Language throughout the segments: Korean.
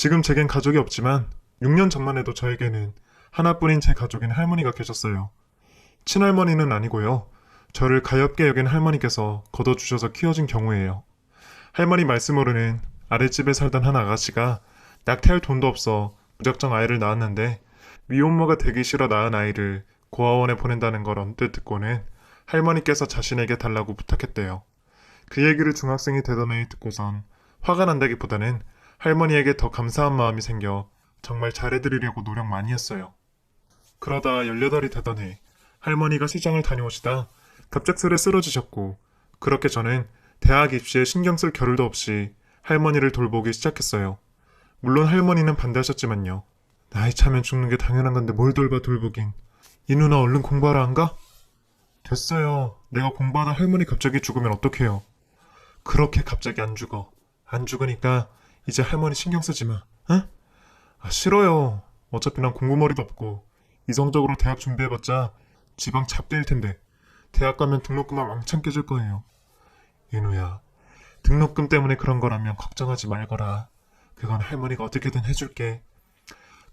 지금 제겐 가족이 없지만 6년 전만 해도 저에게는 하나뿐인 제 가족인 할머니가 계셨어요. 친할머니는 아니고요. 저를 가엾게 여긴 할머니께서 걷어주셔서 키워진 경우예요. 할머니 말씀으로는 아랫집에 살던 한 아가씨가 낙태할 돈도 없어 무작정 아이를 낳았는데 미혼모가 되기 싫어 낳은 아이를 고아원에 보낸다는 걸 언뜻 듣고는 할머니께서 자신에게 달라고 부탁했대요. 그 얘기를 중학생이 되던 해에 듣고선 화가 난다기보다는 할머니에게 더 감사한 마음이 생겨 정말 잘해드리려고 노력 많이 했어요. 그러다 18이 되던 해 할머니가 시장을 다녀오시다 갑작스레 쓰러지셨고 그렇게 저는 대학 입시에 신경 쓸 겨를도 없이 할머니를 돌보기 시작했어요. 물론 할머니는 반대하셨지만요. 나이 차면 죽는 게 당연한 건데 뭘 돌보긴. 이 누나 얼른 공부하러 안 가? 됐어요. 내가 공부하다 할머니 갑자기 죽으면 어떡해요. 그렇게 갑자기 안 죽어. 안 죽으니까 이제 할머니 신경 쓰지 마. 응? 아, 싫어요. 어차피 난 공부머리도 없고 이성적으로 대학 준비해봤자 지방 잡대일 텐데 대학 가면 등록금만 왕창 깨질 거예요. 이누야, 등록금 때문에 그런 거라면 걱정하지 말거라. 그건 할머니가 어떻게든 해줄게.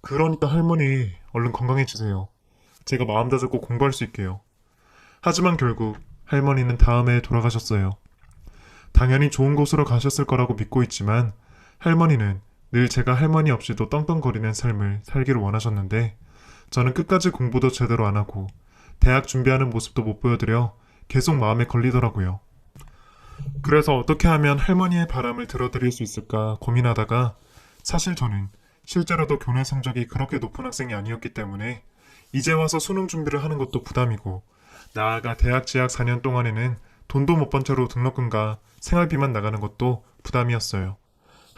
그러니까 할머니 얼른 건강해지세요. 제가 마음 다잡고 공부할 수 있게요. 하지만 결국 할머니는 다음 해에 돌아가셨어요. 당연히 좋은 곳으로 가셨을 거라고 믿고 있지만 할머니는 늘 제가 할머니 없이도 떵떵거리는 삶을 살기를 원하셨는데 저는 끝까지 공부도 제대로 안 하고 대학 준비하는 모습도 못 보여드려 계속 마음에 걸리더라고요. 그래서 어떻게 하면 할머니의 바람을 들어드릴 수 있을까 고민하다가 사실 저는 실제로도 교내 성적이 그렇게 높은 학생이 아니었기 때문에 이제 와서 수능 준비를 하는 것도 부담이고 나아가 대학 재학 4년 동안에는 돈도 못 번 채로 등록금과 생활비만 나가는 것도 부담이었어요.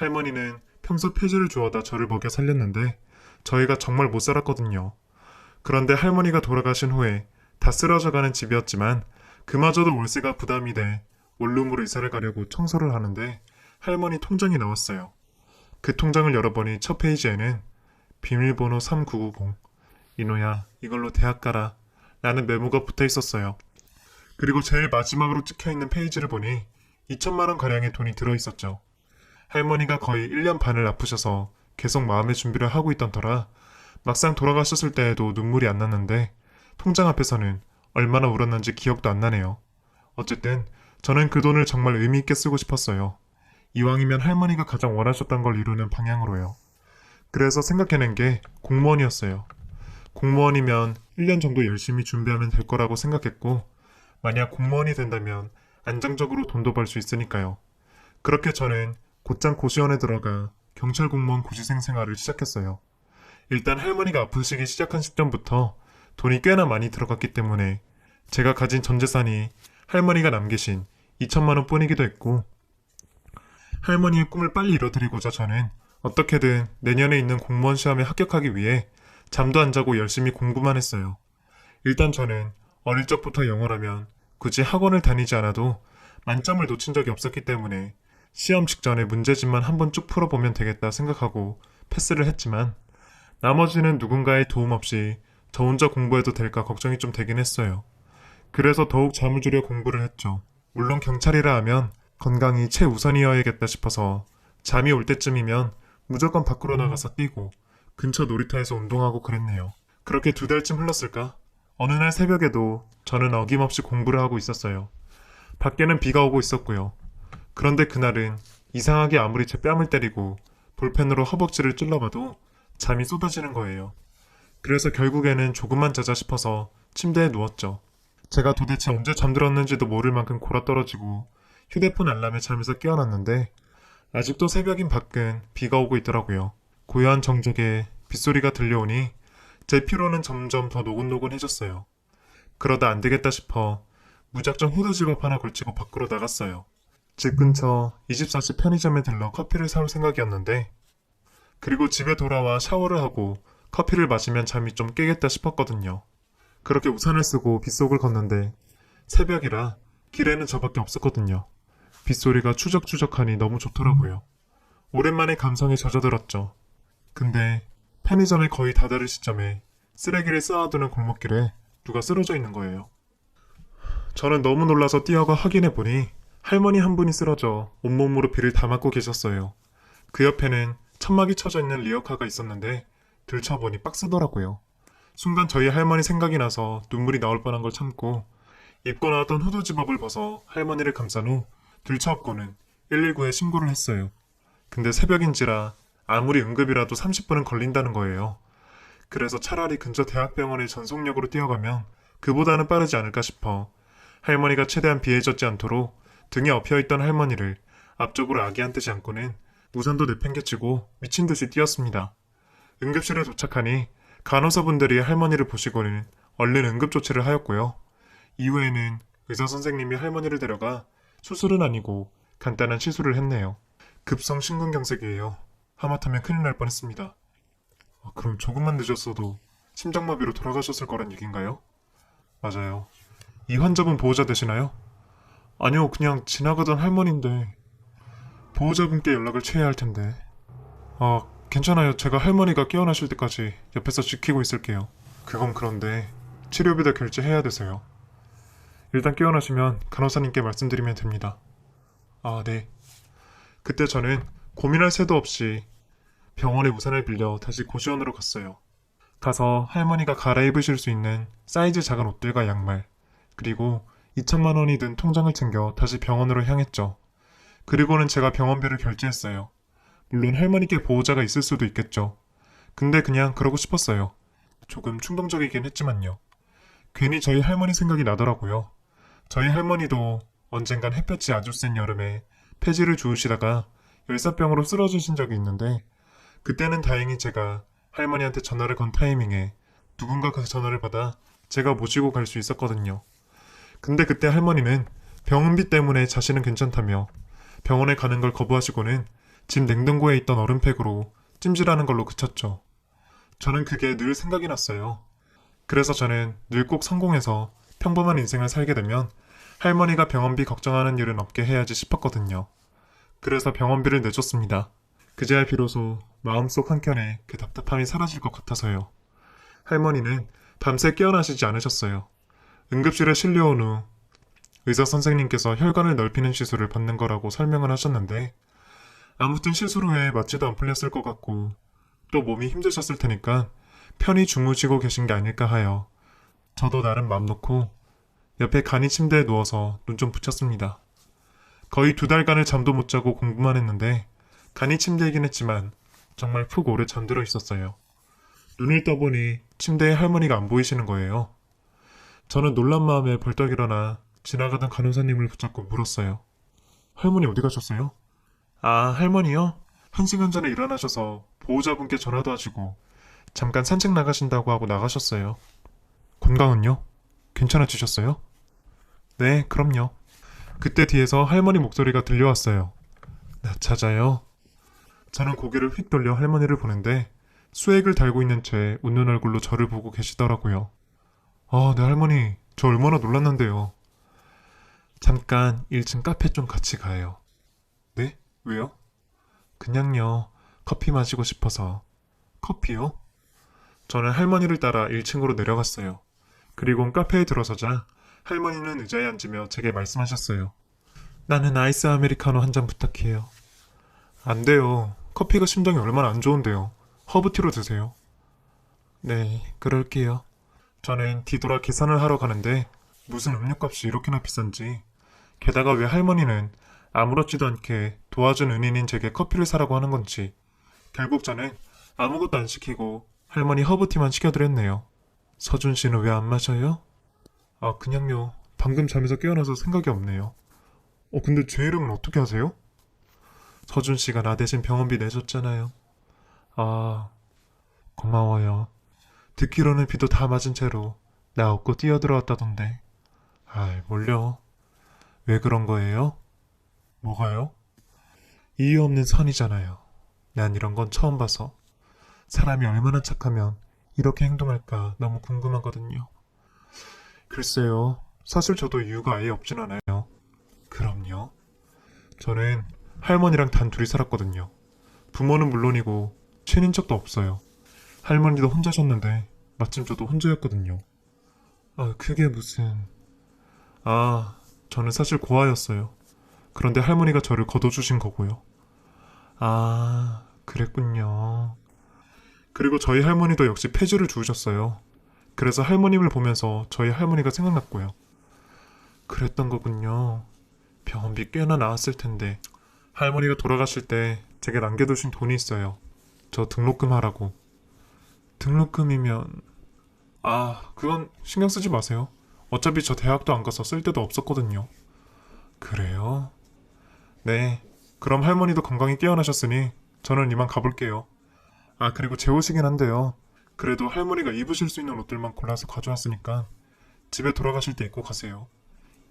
할머니는 평소 폐지를 주워다 저를 먹여 살렸는데 저희가 정말 못 살았거든요. 그런데 할머니가 돌아가신 후에 다 쓰러져가는 집이었지만 그마저도 월세가 부담이 돼 원룸으로 이사를 가려고 청소를 하는데 할머니 통장이 나왔어요. 그 통장을 열어보니 첫 페이지에는 비밀번호 3990 이노야 이걸로 대학 가라 라는 메모가 붙어 있었어요. 그리고 제일 마지막으로 찍혀있는 페이지를 보니 2천만원 가량의 돈이 들어있었죠. 할머니가 거의 1년 반을 아프셔서 계속 마음의 준비를 하고 있던 터라 막상 돌아가셨을 때에도 눈물이 안 났는데 통장 앞에서는 얼마나 울었는지 기억도 안 나네요. 어쨌든 저는 그 돈을 정말 의미 있게 쓰고 싶었어요. 이왕이면 할머니가 가장 원하셨던 걸 이루는 방향으로요. 그래서 생각해낸 게 공무원이었어요. 공무원이면 1년 정도 열심히 준비하면 될 거라고 생각했고 만약 공무원이 된다면 안정적으로 돈도 벌 수 있으니까요. 그렇게 저는 곧장 고시원에 들어가 경찰 공무원 고시생 생활을 시작했어요. 일단 할머니가 아프시기 시작한 시점부터 돈이 꽤나 많이 들어갔기 때문에 제가 가진 전 재산이 할머니가 남기신 2천만 원 뿐이기도 했고 할머니의 꿈을 빨리 이뤄드리고자 저는 어떻게든 내년에 있는 공무원 시험에 합격하기 위해 잠도 안 자고 열심히 공부만 했어요. 일단 저는 어릴 적부터 영어라면 굳이 학원을 다니지 않아도 만점을 놓친 적이 없었기 때문에 시험 직전에 문제집만 한번 쭉 풀어보면 되겠다 생각하고 패스를 했지만 나머지는 누군가의 도움 없이 저 혼자 공부해도 될까 걱정이 좀 되긴 했어요. 그래서 더욱 잠을 줄여 공부를 했죠. 물론 경찰이라 하면 건강이 최우선이어야겠다 싶어서 잠이 올 때쯤이면 무조건 밖으로 나가서 뛰고 근처 놀이터에서 운동하고 그랬네요. 그렇게 2달쯤 흘렀을까? 어느 날 새벽에도 저는 어김없이 공부를 하고 있었어요. 밖에는 비가 오고 있었고요. 그런데 그날은 이상하게 아무리 제 뺨을 때리고 볼펜으로 허벅지를 찔러봐도 잠이 쏟아지는 거예요. 그래서 결국에는 조금만 자자 싶어서 침대에 누웠죠. 제가 도대체 언제 잠들었는지도 모를 만큼 골아떨어지고 휴대폰 알람에 잠에서 깨어났는데 아직도 새벽인 밖은 비가 오고 있더라고요. 고요한 정적에 빗소리가 들려오니 제 피로는 점점 더 노곤노곤해졌어요. 그러다 안 되겠다 싶어 무작정 후드집업 하나 걸치고 밖으로 나갔어요. 집 근처 24시 편의점에 들러 커피를 사올 생각이었는데 그리고 집에 돌아와 샤워를 하고 커피를 마시면 잠이 좀 깨겠다 싶었거든요. 그렇게 우산을 쓰고 빗속을 걷는데 새벽이라 길에는 저밖에 없었거든요. 빗소리가 추적추적하니 너무 좋더라고요. 오랜만에 감성에 젖어들었죠. 근데 편의점에 거의 다다를 시점에 쓰레기를 쌓아두는 골목길에 누가 쓰러져 있는 거예요. 저는 너무 놀라서 뛰어가 확인해보니 할머니 한 분이 쓰러져 온몸으로 비를 다 맞고 계셨어요. 그 옆에는 천막이 쳐져 있는 리어카가 있었는데 들춰보니 박스더라고요. 순간 저희 할머니 생각이 나서 눈물이 나올 뻔한 걸 참고 입고 나왔던 후드 집업을 벗어 할머니를 감싼 후 들쳐업고는 119에 신고를 했어요. 근데 새벽인지라 아무리 응급이라도 30분은 걸린다는 거예요. 그래서 차라리 근처 대학병원에 전속력으로 뛰어가면 그보다는 빠르지 않을까 싶어 할머니가 최대한 비해졌지 않도록 등에 엎혀있던 할머니를 앞쪽으로 아기한테지 않고는 우산도 내팽개치고 미친 듯이 뛰었습니다. 응급실에 도착하니 간호사분들이 할머니를 보시고는 얼른 응급조치를 하였고요. 이후에는 의사 선생님이 할머니를 데려가 수술은 아니고 간단한 시술을 했네요. 급성 심근경색이에요. 하마터면 큰일 날 뻔했습니다. 그럼 조금만 늦었어도 심장마비로 돌아가셨을 거란 얘긴가요? 맞아요. 이 환자분 보호자 되시나요? 아니요, 그냥 지나가던 할머니인데 보호자분께 연락을 취해야 할 텐데. 괜찮아요. 제가 할머니가 깨어나실 때까지 옆에서 지키고 있을게요. 그건 그런데 치료비 다 결제해야 돼서요. 일단 깨어나시면 간호사님께 말씀드리면 됩니다. 네. 그때 저는 고민할 새도 없이 병원에 우산을 빌려 다시 고시원으로 갔어요. 가서 할머니가 갈아입으실 수 있는 사이즈 작은 옷들과 양말, 그리고 2천만 원이 든 통장을 챙겨 다시 병원으로 향했죠. 그리고는 제가 병원비를 결제했어요. 물론 할머니께 보호자가 있을 수도 있겠죠. 근데 그냥 그러고 싶었어요. 조금 충동적이긴 했지만요. 괜히 저희 할머니 생각이 나더라고요. 저희 할머니도 언젠간 햇볕이 아주 센 여름에 폐지를 주우시다가 열사병으로 쓰러지신 적이 있는데 그때는 다행히 제가 할머니한테 전화를 건 타이밍에 누군가 그 전화를 받아 제가 모시고 갈 수 있었거든요. 근데 그때 할머니는 병원비 때문에 자신은 괜찮다며 병원에 가는 걸 거부하시고는 집 냉동고에 있던 얼음팩으로 찜질하는 걸로 그쳤죠. 저는 그게 늘 생각이 났어요. 그래서 저는 늘 꼭 성공해서 평범한 인생을 살게 되면 할머니가 병원비 걱정하는 일은 없게 해야지 싶었거든요. 그래서 병원비를 내줬습니다. 그제야 비로소 마음속 한켠에 그 답답함이 사라질 것 같아서요. 할머니는 밤새 깨어나시지 않으셨어요. 응급실에 실려온 후 의사 선생님께서 혈관을 넓히는 시술을 받는 거라고 설명을 하셨는데 아무튼 시술 후에 마취도 안 풀렸을 것 같고 또 몸이 힘드셨을 테니까 편히 주무시고 계신 게 아닐까 하여 저도 나름 맘 놓고 옆에 간이 침대에 누워서 눈 좀 붙였습니다. 거의 2달간을 잠도 못 자고 공부만 했는데 간이 침대이긴 했지만 정말 푹 오래 잠들어 있었어요. 눈을 떠보니 침대에 할머니가 안 보이시는 거예요. 저는 놀란 마음에 벌떡 일어나 지나가던 간호사님을 붙잡고 물었어요. 할머니 어디 가셨어요? 할머니요? 1시간 전에 일어나셔서 보호자분께 전화도 하시고 잠깐 산책 나가신다고 하고 나가셨어요. 건강은요? 괜찮아지셨어요? 네, 그럼요. 그때 뒤에서 할머니 목소리가 들려왔어요. 나 찾아요. 저는 고개를 휙 돌려 할머니를 보는데 수액을 달고 있는 채 웃는 얼굴로 저를 보고 계시더라고요. 네 할머니, 저 얼마나 놀랐는데요. 잠깐 1층 카페 좀 같이 가요. 네? 왜요? 그냥요. 커피 마시고 싶어서. 커피요? 저는 할머니를 따라 1층으로 내려갔어요. 그리고 카페에 들어서자 할머니는 의자에 앉으며 제게 말씀하셨어요. 나는 아이스 아메리카노 한 잔 부탁해요. 안 돼요. 커피가 심장에 얼마나 안 좋은데요. 허브티로 드세요. 네, 그럴게요. 저는 뒤돌아 계산을 하러 가는데 무슨 음료값이 이렇게나 비싼지, 게다가 왜 할머니는 아무렇지도 않게 도와준 은인인 제게 커피를 사라고 하는 건지, 결국 저는 아무것도 안 시키고 할머니 허브티만 시켜드렸네요. 서준 씨는 왜 안 마셔요? 그냥요. 방금 잠에서 깨어나서 생각이 없네요. 근데 제 이름은 어떻게 아세요? 서준 씨가 나 대신 병원비 내줬잖아요. 고마워요. 듣기로는 비도 다 맞은 채로 나 업고 뛰어들어왔다던데. 뭘요? 왜 그런 거예요? 뭐가요? 이유 없는 선이잖아요. 난 이런 건 처음 봐서. 사람이 얼마나 착하면 이렇게 행동할까 너무 궁금하거든요. 글쎄요. 사실 저도 이유가 아예 없진 않아요. 그럼요. 저는 할머니랑 단 둘이 살았거든요. 부모는 물론이고 친인척도 없어요. 할머니도 혼자셨는데 마침 저도 혼자였거든요. 그게 무슨... 저는 사실 고아였어요. 그런데 할머니가 저를 거둬주신 거고요. 그랬군요. 그리고 저희 할머니도 역시 폐지를 주우셨어요. 그래서 할머님을 보면서 저희 할머니가 생각났고요. 그랬던 거군요. 병원비 꽤나 나왔을 텐데. 할머니가 돌아가실 때 제게 남겨두신 돈이 있어요. 저 등록금 하라고. 등록금이면... 그건 신경 쓰지 마세요. 어차피 저 대학도 안 가서 쓸 데도 없었거든요. 그래요? 네. 그럼 할머니도 건강히 깨어나셨으니 저는 이만 가볼게요. 그리고 제 옷이긴 한데요. 그래도 할머니가 입으실 수 있는 옷들만 골라서 가져왔으니까 집에 돌아가실 때 입고 가세요.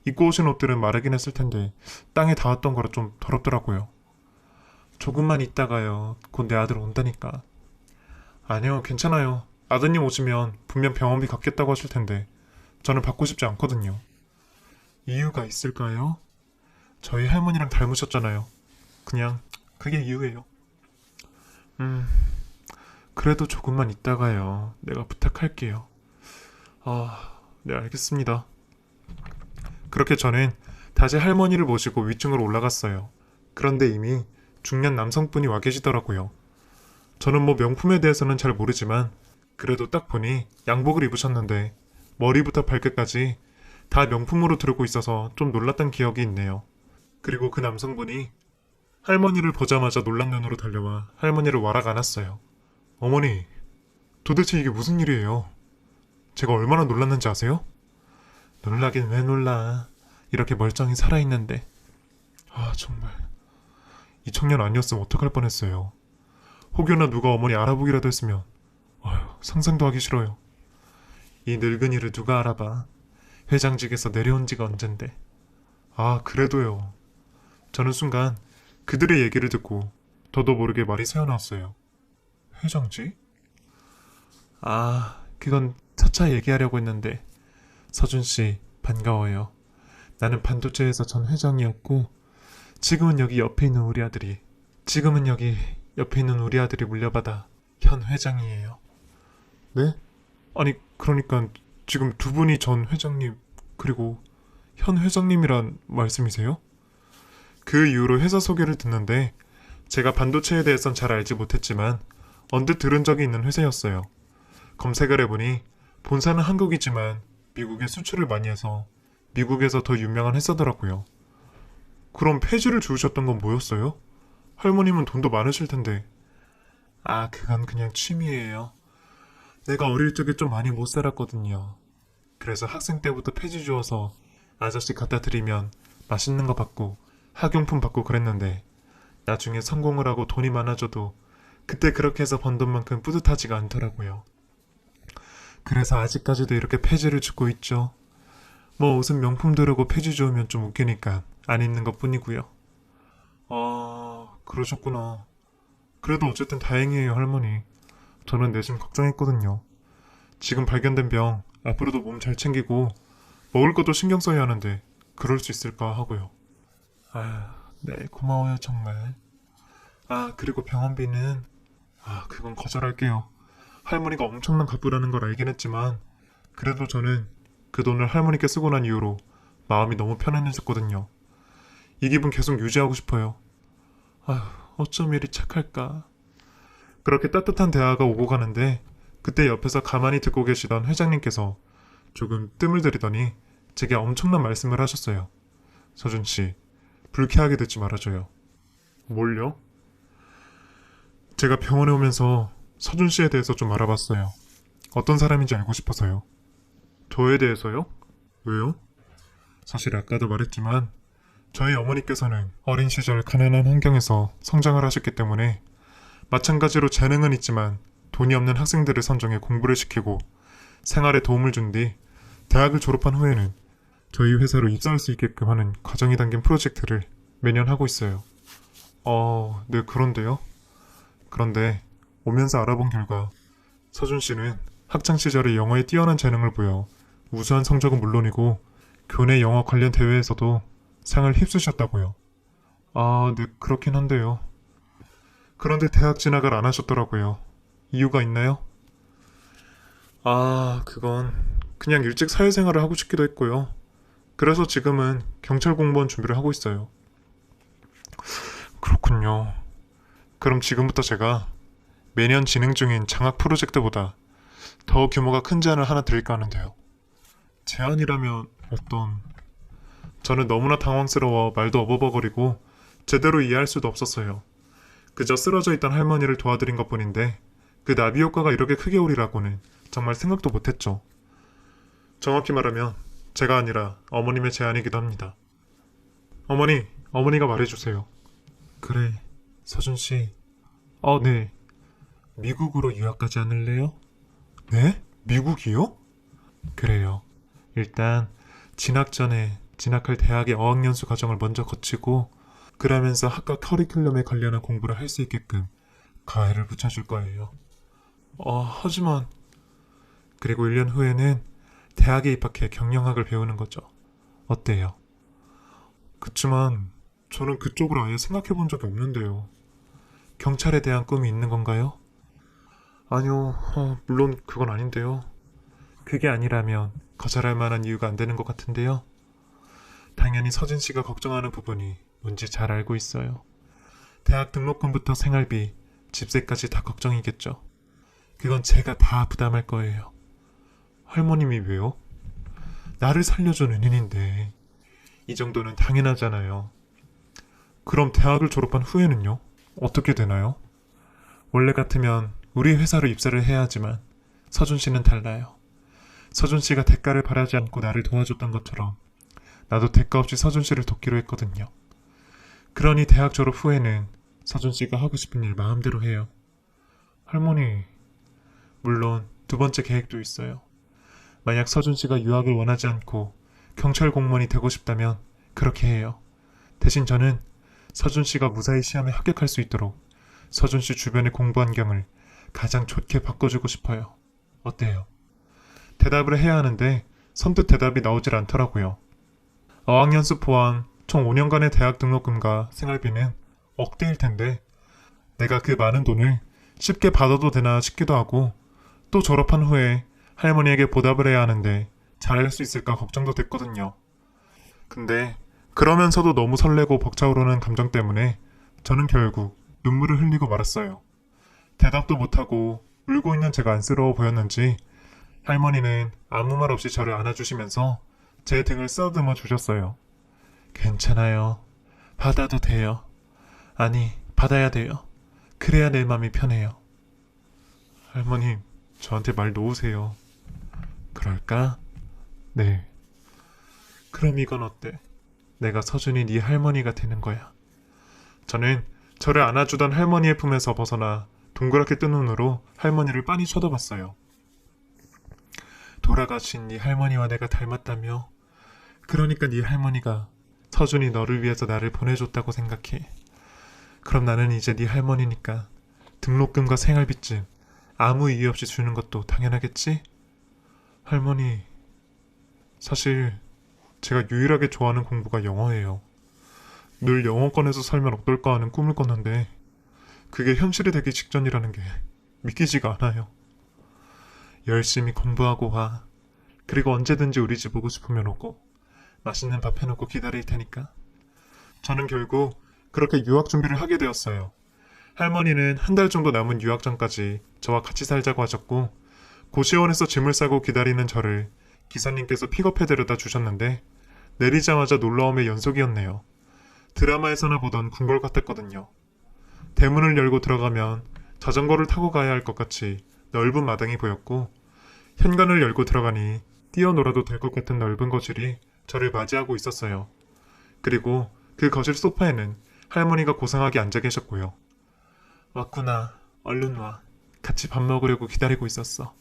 입고 오신 옷들은 마르긴 했을 텐데 땅에 닿았던 거라 좀 더럽더라고요. 조금만 있다가요. 곧 내 아들 온다니까. 아니요, 괜찮아요. 아드님 오시면 분명 병원비 갚겠다고 하실 텐데 저는 받고 싶지 않거든요. 이유가 있을까요? 저희 할머니랑 닮으셨잖아요. 그냥 그게 이유예요. 그래도 조금만 있다가요. 내가 부탁할게요. 네, 알겠습니다. 그렇게 저는 다시 할머니를 모시고 위층으로 올라갔어요. 그런데 이미 중년 남성분이 와 계시더라고요. 저는 뭐 명품에 대해서는 잘 모르지만 그래도 딱 보니 양복을 입으셨는데 머리부터 발끝까지 다 명품으로 두르고 있어서 좀 놀랐던 기억이 있네요. 그리고 그 남성분이 할머니를 보자마자 놀란 눈으로 달려와 할머니를 와락 안았어요. 어머니, 도대체 이게 무슨 일이에요? 제가 얼마나 놀랐는지 아세요? 놀라긴 왜 놀라. 이렇게 멀쩡히 살아있는데. 정말. 이 청년 아니었으면 어떡할 뻔했어요. 혹여나 누가 어머니 알아보기라도 했으면 상상도 하기 싫어요. 이 늙은이를 누가 알아봐. 회장직에서 내려온 지가 언젠데. 그래도요. 저는 순간 그들의 얘기를 듣고 저도 모르게 말이 새어나왔어요. 회장직? 그건 차차 얘기하려고 했는데. 서준씨, 반가워요. 나는 반도체에서 전 회장이었고 지금은 여기 옆에 있는 우리 아들이 물려받아 현 회장이에요. 네? 아니, 그러니까 지금 두 분이 전 회장님 그리고 현 회장님이란 말씀이세요? 그 이후로 회사 소개를 듣는데 제가 반도체에 대해선 잘 알지 못했지만 언뜻 들은 적이 있는 회사였어요. 검색을 해보니 본사는 한국이지만 미국에 수출을 많이 해서 미국에서 더 유명한 회사더라고요. 그럼 폐지를 주우셨던 건 뭐였어요? 할머님은 돈도 많으실 텐데. 그건 그냥 취미예요. 내가 어릴 적에 좀 많이 못 살았거든요. 그래서 학생 때부터 폐지 주워서 아저씨 갖다 드리면 맛있는 거 받고 학용품 받고 그랬는데 나중에 성공을 하고 돈이 많아져도 그때 그렇게 해서 번 돈만큼 뿌듯하지가 않더라고요. 그래서 아직까지도 이렇게 폐지를 줍고 있죠. 뭐 옷은 명품 들으고 폐지 주우면 좀 웃기니까 안 입는 것 뿐이고요. 그러셨구나. 그래도 어쨌든 다행이에요, 할머니. 저는 내심 걱정했거든요. 지금 발견된 병 앞으로도 몸 잘 챙기고 먹을 것도 신경 써야 하는데 그럴 수 있을까 하고요. 네, 고마워요, 정말. 그리고 병원비는 그건 거절할게요. 할머니가 엄청난 갚으라는 걸 알긴 했지만 그래도 저는 그 돈을 할머니께 쓰고 난 이후로 마음이 너무 편안해졌거든요. 이 기분 계속 유지하고 싶어요. 어쩜 이리 착할까. 그렇게 따뜻한 대화가 오고 가는데 그때 옆에서 가만히 듣고 계시던 회장님께서 조금 뜸을 들이더니 제게 엄청난 말씀을 하셨어요. 서준씨, 불쾌하게 듣지 말아줘요. 뭘요? 제가 병원에 오면서 서준씨에 대해서 좀 알아봤어요. 어떤 사람인지 알고 싶어서요. 저에 대해서요? 왜요? 사실 아까도 말했지만 저희 어머니께서는 어린 시절 가난한 환경에서 성장을 하셨기 때문에 마찬가지로 재능은 있지만 돈이 없는 학생들을 선정해 공부를 시키고 생활에 도움을 준 뒤 대학을 졸업한 후에는 저희 회사로 입사할 수 있게끔 하는 과정이 담긴 프로젝트를 매년 하고 있어요. 네, 그런데요? 그런데 오면서 알아본 결과 서준 씨는 학창시절에 영어에 뛰어난 재능을 보여 우수한 성적은 물론이고 교내 영어 관련 대회에서도 상을 휩쓰셨다고요. 네, 그렇긴 한데요. 그런데 대학 진학을 안 하셨더라고요. 이유가 있나요? 그건 그냥 일찍 사회생활을 하고 싶기도 했고요. 그래서 지금은 경찰 공무원 준비를 하고 있어요. 그렇군요. 그럼 지금부터 제가 매년 진행 중인 장학 프로젝트보다 더 규모가 큰 제안을 하나 드릴까 하는데요. 제안이라면 어떤... 저는 너무나 당황스러워 말도 어버버거리고 제대로 이해할 수도 없었어요. 그저 쓰러져 있던 할머니를 도와드린 것뿐인데 그 나비 효과가 이렇게 크게 오리라고는 정말 생각도 못했죠. 정확히 말하면 제가 아니라 어머님의 제안이기도 합니다. 어머니가 말해주세요. 그래, 서준씨. 네. 미국으로 유학 가지 않을래요? 네? 미국이요? 그래요. 일단 진학 전에 진학할 대학의 어학연수 과정을 먼저 거치고 그러면서 학과 커리큘럼에 관련한 공부를 할 수 있게끔 가해를 붙여줄 거예요. 하지만... 그리고 1년 후에는 대학에 입학해 경영학을 배우는 거죠. 어때요? 그치만 저는 그쪽으로 아예 생각해 본 적이 없는데요. 경찰에 대한 꿈이 있는 건가요? 아니요, 물론 그건 아닌데요. 그게 아니라면 거절할 만한 이유가 안 되는 것 같은데요. 당연히 서진 씨가 걱정하는 부분이 뭔지 잘 알고 있어요. 대학 등록금부터 생활비, 집세까지 다 걱정이겠죠. 그건 제가 다 부담할 거예요. 할머님이 왜요? 나를 살려준 은인인데 이 정도는 당연하잖아요. 그럼 대학을 졸업한 후에는요? 어떻게 되나요? 원래 같으면 우리 회사로 입사를 해야 하지만 서준 씨는 달라요. 서준 씨가 대가를 바라지 않고 나를 도와줬던 것처럼 나도 대가 없이 서준 씨를 돕기로 했거든요. 그러니 대학 졸업 후에는 서준 씨가 하고 싶은 일 마음대로 해요. 할머니, 물론 두 번째 계획도 있어요. 만약 서준 씨가 유학을 원하지 않고 경찰 공무원이 되고 싶다면 그렇게 해요. 대신 저는 서준 씨가 무사히 시험에 합격할 수 있도록 서준 씨 주변의 공부 환경을 가장 좋게 바꿔주고 싶어요. 어때요? 대답을 해야 하는데 선뜻 대답이 나오질 않더라고요. 어학연수 포함 총 5년간의 대학 등록금과 생활비는 억대일 텐데 내가 그 많은 돈을 쉽게 받아도 되나 싶기도 하고 또 졸업한 후에 할머니에게 보답을 해야 하는데 잘할 수 있을까 걱정도 됐거든요. 근데 그러면서도 너무 설레고 벅차오르는 감정 때문에 저는 결국 눈물을 흘리고 말았어요. 대답도 못하고 울고 있는 제가 안쓰러워 보였는지 할머니는 아무 말 없이 저를 안아주시면서 제 등을 쓰다듬어 주셨어요. 괜찮아요. 받아도 돼요. 아니, 받아야 돼요. 그래야 내 맘이 편해요. 할머님, 저한테 말 놓으세요. 그럴까? 네. 그럼 이건 어때? 내가 서준이 네 할머니가 되는 거야. 저는 저를 안아주던 할머니의 품에서 벗어나 동그랗게 뜬 눈으로 할머니를 빤히 쳐다봤어요. 돌아가신 네 할머니와 내가 닮았다며? 그러니까 네 할머니가 서준이 너를 위해서 나를 보내줬다고 생각해. 그럼 나는 이제 네 할머니니까 등록금과 생활비쯤 아무 이유 없이 주는 것도 당연하겠지? 할머니, 사실 제가 유일하게 좋아하는 공부가 영어예요. 늘 영어권에서 살면 어떨까 하는 꿈을 꿨는데 그게 현실이 되기 직전이라는 게 믿기지가 않아요. 열심히 공부하고 와. 그리고 언제든지 우리 집 오고 싶으면 오고 맛있는 밥 해놓고 기다릴 테니까. 저는 결국 그렇게 유학 준비를 하게 되었어요. 할머니는 한 달 정도 남은 유학 전까지 저와 같이 살자고 하셨고 고시원에서 짐을 싸고 기다리는 저를 기사님께서 픽업해 데려다 주셨는데 내리자마자 놀라움의 연속이었네요. 드라마에서나 보던 궁궐 같았거든요. 대문을 열고 들어가면 자전거를 타고 가야 할 것 같이 넓은 마당이 보였고 현관을 열고 들어가니 뛰어놀아도 될 것 같은 넓은 거실이 저를 맞이하고 있었어요. 그리고 그 거실 소파에는 할머니가 고상하게 앉아 계셨고요. 왔구나. 얼른 와. 같이 밥 먹으려고 기다리고 있었어.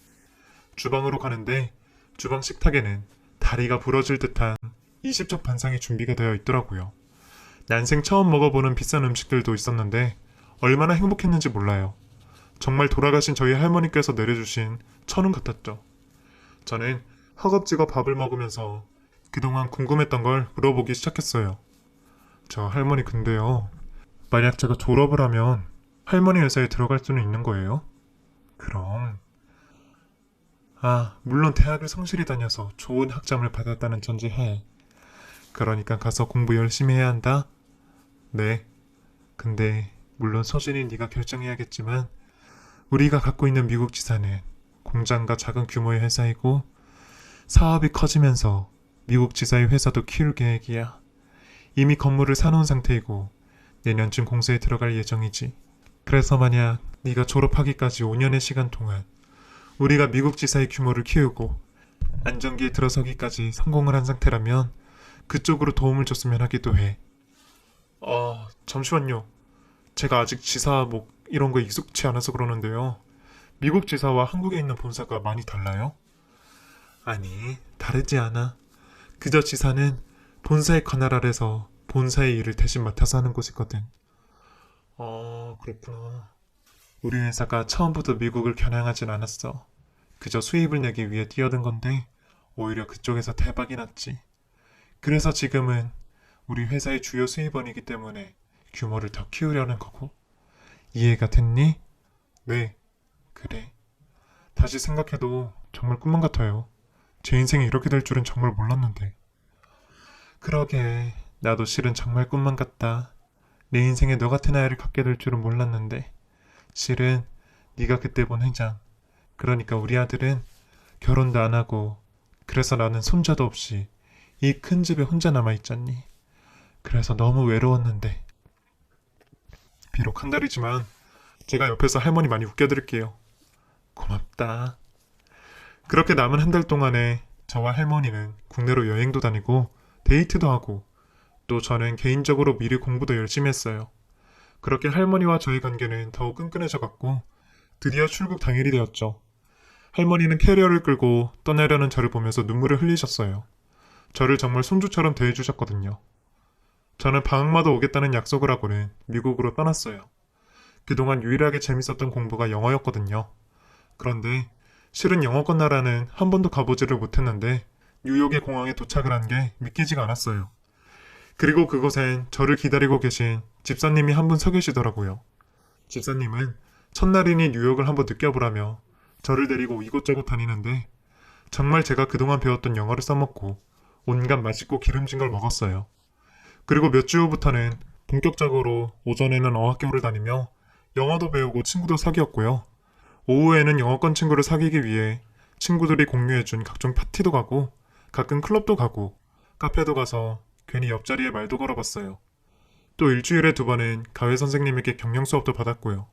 주방으로 가는데 주방 식탁에는 다리가 부러질 듯한 20첩 반상이 준비가 되어 있더라고요. 난생 처음 먹어보는 비싼 음식들도 있었는데 얼마나 행복했는지 몰라요. 정말 돌아가신 저희 할머니께서 내려주신 천운 같았죠. 저는 허겁지겁 밥을 먹으면서 그동안 궁금했던 걸 물어보기 시작했어요. 저 할머니 근데요. 만약 제가 졸업을 하면 할머니 회사에 들어갈 수는 있는 거예요? 그럼. 물론 대학을 성실히 다녀서 좋은 학점을 받았다는 전제하에. 그러니까 가서 공부 열심히 해야 한다? 네. 근데 물론 서준이 네가 결정해야겠지만 우리가 갖고 있는 미국 지사는 공장과 작은 규모의 회사이고 사업이 커지면서 미국 지사의 회사도 키울 계획이야. 이미 건물을 사놓은 상태이고 내년쯤 공사에 들어갈 예정이지. 그래서 만약 네가 졸업하기까지 5년의 시간 동안 우리가 미국 지사의 규모를 키우고 안정기에 들어서기까지 성공을 한 상태라면 그쪽으로 도움을 줬으면 하기도 해. 잠시만요. 제가 아직 지사 이런 거 익숙치 않아서 그러는데요. 미국 지사와 한국에 있는 본사가 많이 달라요? 아니, 다르지 않아. 그저 지사는 본사의 관할 아래서 본사의 일을 대신 맡아서 하는 곳이거든. 그렇구나. 우리 회사가 처음부터 미국을 겨냥하진 않았어. 그저 수입을 내기 위해 뛰어든 건데 오히려 그쪽에서 대박이 났지. 그래서 지금은 우리 회사의 주요 수입원이기 때문에 규모를 더 키우려는 거고. 이해가 됐니? 네, 그래. 다시 생각해도 정말 꿈만 같아요. 제 인생이 이렇게 될 줄은 정말 몰랐는데. 그러게, 나도 실은 정말 꿈만 같다. 내 인생에 너 같은 아이를 갖게 될 줄은 몰랐는데 실은 네가 그때 본 회장, 그러니까 우리 아들은 결혼도 안 하고 그래서 나는 손자도 없이 이 큰 집에 혼자 남아있잖니. 그래서 너무 외로웠는데 비록 한 달이지만 제가 옆에서 할머니 많이 웃겨드릴게요. 고맙다. 그렇게 남은 한 달 동안에 저와 할머니는 국내로 여행도 다니고 데이트도 하고 또 저는 개인적으로 미리 공부도 열심히 했어요. 그렇게 할머니와 저의 관계는 더욱 끈끈해져 갔고 드디어 출국 당일이 되었죠. 할머니는 캐리어를 끌고 떠나려는 저를 보면서 눈물을 흘리셨어요. 저를 정말 손주처럼 대해주셨거든요. 저는 방학마다 오겠다는 약속을 하고는 미국으로 떠났어요. 그동안 유일하게 재밌었던 공부가 영어였거든요. 그런데 실은 영어권 나라는 한 번도 가보지를 못했는데 뉴욕의 공항에 도착을 한 게 믿기지가 않았어요. 그리고 그곳엔 저를 기다리고 계신 집사님이 한 분 서 계시더라고요. 집사님은 첫날이니 뉴욕을 한번 느껴보라며 저를 데리고 이곳저곳 다니는데 정말 제가 그동안 배웠던 영어를 써먹고 온갖 맛있고 기름진 걸 먹었어요. 그리고 몇 주 후부터는 본격적으로 오전에는 어학교를 다니며 영어도 배우고 친구도 사귀었고요. 오후에는 영어권 친구를 사귀기 위해 친구들이 공유해준 각종 파티도 가고 가끔 클럽도 가고 카페도 가서 괜히 옆자리에 말도 걸어봤어요. 또 일주일에 2번은 가회 선생님에게 경영 수업도 받았고요.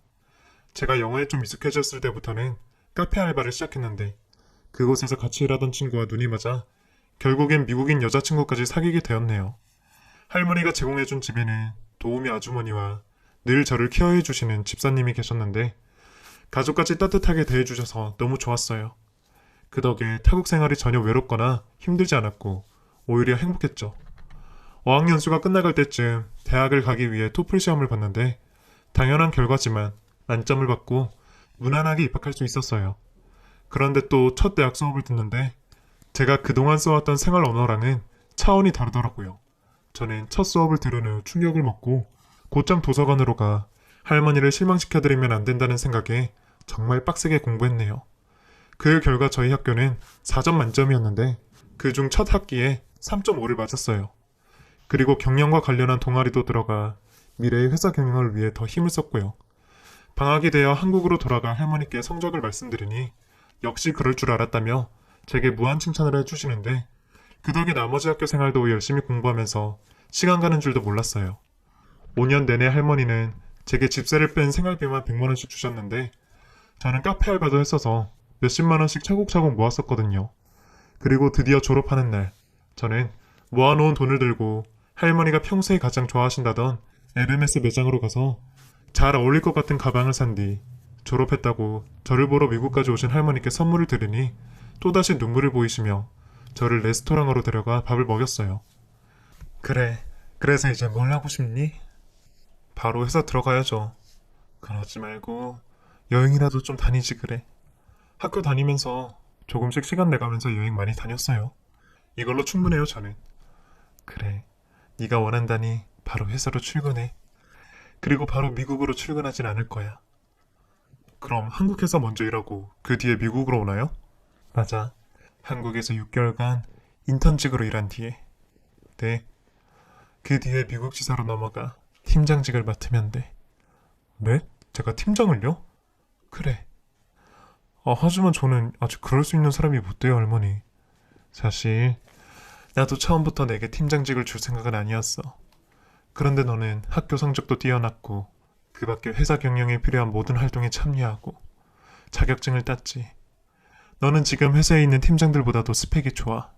제가 영어에 좀 익숙해졌을 때부터는 카페 알바를 시작했는데 그곳에서 같이 일하던 친구와 눈이 맞아 결국엔 미국인 여자친구까지 사귀게 되었네요. 할머니가 제공해준 집에는 도우미 아주머니와 늘 저를 케어해주시는 집사님이 계셨는데 가족같이 따뜻하게 대해주셔서 너무 좋았어요. 그 덕에 타국 생활이 전혀 외롭거나 힘들지 않았고 오히려 행복했죠. 어학연수가 끝나갈 때쯤 대학을 가기 위해 토플 시험을 봤는데 당연한 결과지만 만점을 받고 무난하게 입학할 수 있었어요. 그런데 또 첫 대학 수업을 듣는데 제가 그동안 써왔던 생활 언어랑은 차원이 다르더라고요. 저는 첫 수업을 들은 후 충격을 먹고 곧장 도서관으로 가 할머니를 실망시켜드리면 안 된다는 생각에 정말 빡세게 공부했네요. 그 결과 저희 학교는 4점 만점이었는데 그중 첫 학기에 3.5를 맞았어요. 그리고 경영과 관련한 동아리도 들어가 미래의 회사 경영을 위해 더 힘을 썼고요. 방학이 되어 한국으로 돌아가 할머니께 성적을 말씀드리니 역시 그럴 줄 알았다며 제게 무한 칭찬을 해주시는데 그 덕에 나머지 학교 생활도 열심히 공부하면서 시간 가는 줄도 몰랐어요. 5년 내내 할머니는 제게 집세를 뺀 생활비만 100만 원씩 주셨는데 저는 카페 알바도 했어서 몇십만 원씩 차곡차곡 모았었거든요. 그리고 드디어 졸업하는 날 저는 모아놓은 돈을 들고 할머니가 평소에 가장 좋아하신다던 에르메스 매장으로 가서 잘 어울릴 것 같은 가방을 산 뒤 졸업했다고 저를 보러 미국까지 오신 할머니께 선물을 드리니 또다시 눈물을 보이시며 저를 레스토랑으로 데려가 밥을 먹였어요. 그래, 그래서 이제 뭘 하고 싶니? 바로 회사 들어가야죠. 그러지 말고 여행이라도 좀 다니지 그래. 학교 다니면서 조금씩 시간 내가면서 여행 많이 다녔어요. 이걸로 충분해요 저는. 그래, 네가 원한다니 바로 회사로 출근해. 그리고 바로 미국으로 출근하진 않을 거야. 그럼 한국에서 먼저 일하고 그 뒤에 미국으로 오나요? 맞아. 한국에서 6개월간 인턴직으로 일한 뒤에. 네. 그 뒤에 미국 지사로 넘어가 팀장직을 맡으면 돼. 네? 제가 팀장을요? 그래. 하지만 저는 아직 그럴 수 있는 사람이 못 돼요, 할머니. 사실 나도 처음부터 내게 팀장직을 줄 생각은 아니었어. 그런데 너는 학교 성적도 뛰어났고 그 밖에 회사 경영에 필요한 모든 활동에 참여하고 자격증을 땄지. 너는 지금 회사에 있는 팀장들보다도 스펙이 좋아.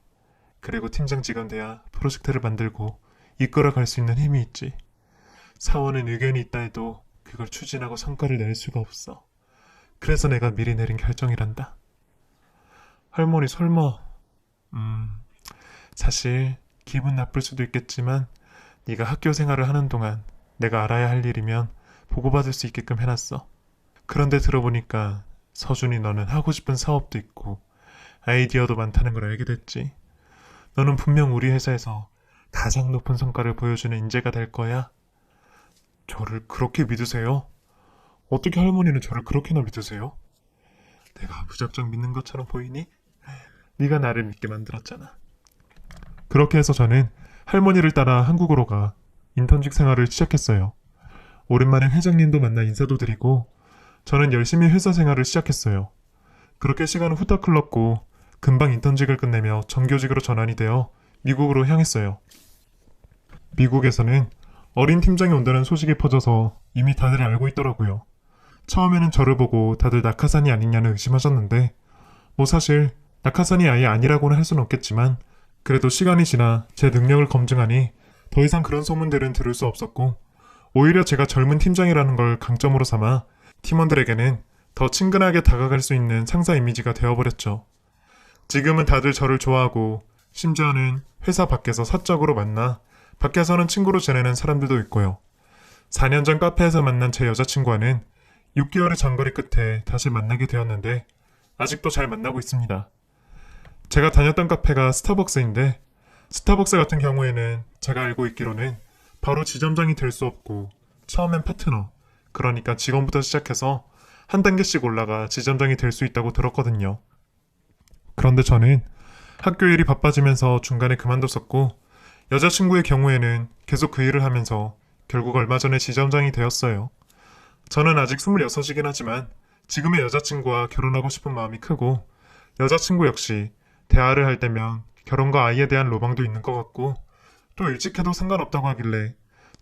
그리고 팀장직은 돼야 프로젝트를 만들고 이끌어갈 수 있는 힘이 있지. 사원은 의견이 있다 해도 그걸 추진하고 성과를 낼 수가 없어. 그래서 내가 미리 내린 결정이란다. 할머니 설마... 사실 기분 나쁠 수도 있겠지만 네가 학교 생활을 하는 동안 내가 알아야 할 일이면 보고받을 수 있게끔 해놨어. 그런데 들어보니까 서준이 너는 하고 싶은 사업도 있고 아이디어도 많다는 걸 알게 됐지. 너는 분명 우리 회사에서 가장 높은 성과를 보여주는 인재가 될 거야. 저를 그렇게 믿으세요? 어떻게 할머니는 저를 그렇게나 믿으세요? 내가 무작정 믿는 것처럼 보이니? 네가 나를 믿게 만들었잖아. 그렇게 해서 저는 할머니를 따라 한국으로 가 인턴직 생활을 시작했어요. 오랜만에 회장님도 만나 인사도 드리고 저는 열심히 회사 생활을 시작했어요. 그렇게 시간은 후딱 흘렀고 금방 인턴직을 끝내며 정규직으로 전환이 되어 미국으로 향했어요. 미국에서는 어린 팀장이 온다는 소식이 퍼져서 이미 다들 알고 있더라고요. 처음에는 저를 보고 다들 낙하산이 아니냐는 의심하셨는데 뭐 사실 낙하산이 아예 아니라고는 할 수는 없겠지만 그래도 시간이 지나 제 능력을 검증하니 더 이상 그런 소문들은 들을 수 없었고 오히려 제가 젊은 팀장이라는 걸 강점으로 삼아 팀원들에게는 더 친근하게 다가갈 수 있는 상사 이미지가 되어버렸죠. 지금은 다들 저를 좋아하고 심지어는 회사 밖에서 사적으로 만나 밖에서는 친구로 지내는 사람들도 있고요. 4년 전 카페에서 만난 제 여자친구와는 6개월의 장거리 끝에 다시 만나게 되었는데 아직도 잘 만나고 있습니다. 제가 다녔던 카페가 스타벅스인데 스타벅스 같은 경우에는 제가 알고 있기로는 바로 지점장이 될 수 없고 처음엔 파트너, 그러니까 직원부터 시작해서 한 단계씩 올라가 지점장이 될 수 있다고 들었거든요. 그런데 저는 학교 일이 바빠지면서 중간에 그만뒀었고 여자친구의 경우에는 계속 그 일을 하면서 결국 얼마 전에 지점장이 되었어요. 저는 아직 26이긴 하지만 지금의 여자친구와 결혼하고 싶은 마음이 크고 여자친구 역시 대화를 할 때면 결혼과 아이에 대한 로망도 있는 것 같고 또 일찍 해도 상관없다고 하길래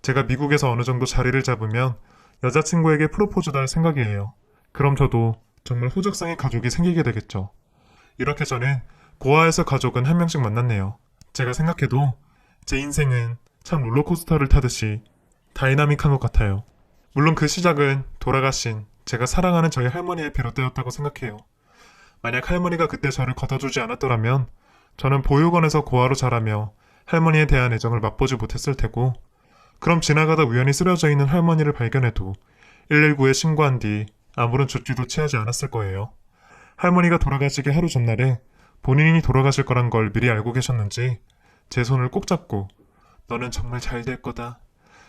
제가 미국에서 어느 정도 자리를 잡으면 여자친구에게 프로포즈도 할 생각이에요. 그럼 저도 정말 호적상의 가족이 생기게 되겠죠. 이렇게 저는 고아에서 가족은 한 명씩 만났네요. 제가 생각해도 제 인생은 참 롤러코스터를 타듯이 다이나믹한 것 같아요. 물론 그 시작은 돌아가신 제가 사랑하는 저희 할머니에 비롯되었다고 생각해요. 만약 할머니가 그때 저를 걷어주지 않았더라면 저는 보육원에서 고아로 자라며 할머니에 대한 애정을 맛보지 못했을 테고 그럼 지나가다 우연히 쓰러져 있는 할머니를 발견해도 119에 신고한 뒤 아무런 조치도 취하지 않았을 거예요. 할머니가 돌아가시기 하루 전날에 본인이 돌아가실 거란 걸 미리 알고 계셨는지 제 손을 꼭 잡고 너는 정말 잘 될 거다.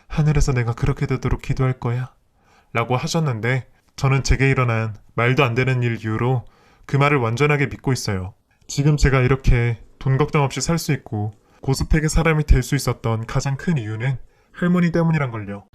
하늘에서 내가 그렇게 되도록 기도할 거야. 라고 하셨는데 저는 제게 일어난 말도 안 되는 일 이후로 그 말을 완전하게 믿고 있어요. 지금 제가 이렇게 돈 걱정 없이 살 수 있고 고스펙의 사람이 될 수 있었던 가장 큰 이유는 할머니 때문이란 걸요.